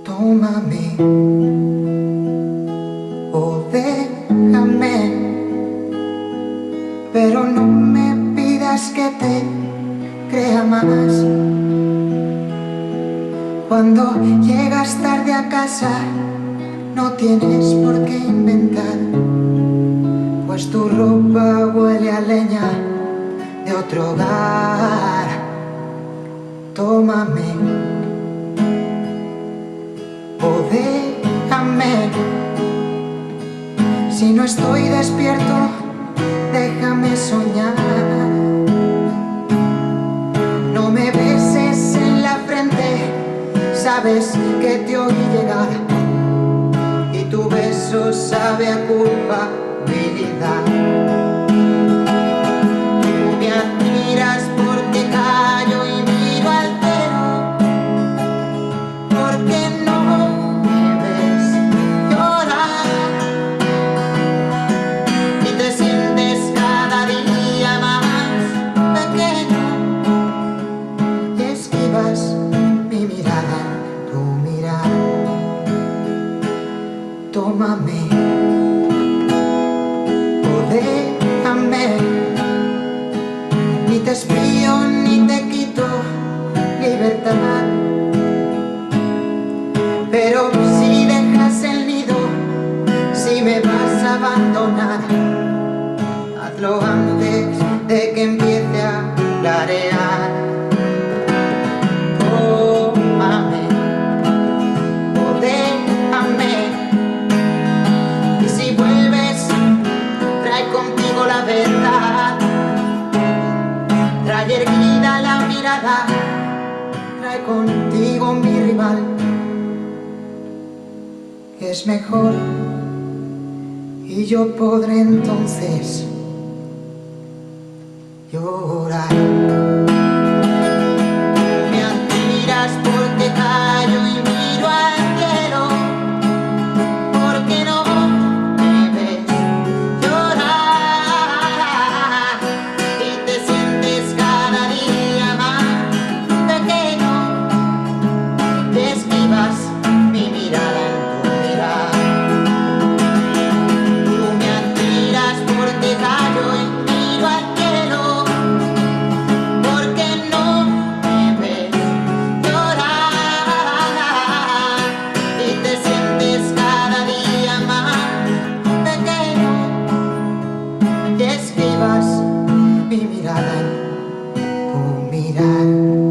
Tómame o déjame, pero no me pidas que te crea más. Cuando llegas tarde a casa no tienes por qué inventar, pues tu ropa huele a leña de otro hogar. Tómame o déjame, si no estoy despierto, déjame soñar. No me beses en la frente, sabes que te oí llegar y tu beso sabe a culpabilidad. Tú me admiras porque callo y miro al cielo, porque no me ves llorar y te sientes cada día más pequeño y esquivas mi mirada, tu mirar. Tómame o déjame, ni te espío ni te quito libertad, pero si dejas el nido, si me vas a abandonar, hazlo antes de que empiece a clarear. Tómame o déjame, y si vuelves, trae contigo la verdad, trae erguida la mirada, trae contigo mi rival, que es mejor, y yo podré entonces llorar. Me admiras porque callo y miro al cielo, porque no me ves llorar y te sientes cada día más pequeño y esquivas mi mirada en tu mirar. Tú me admiras porque callo y miro al cielo, porque no me ves llorar y te sientes cada día más pequeño y esquivas mi mirada, tu mirar.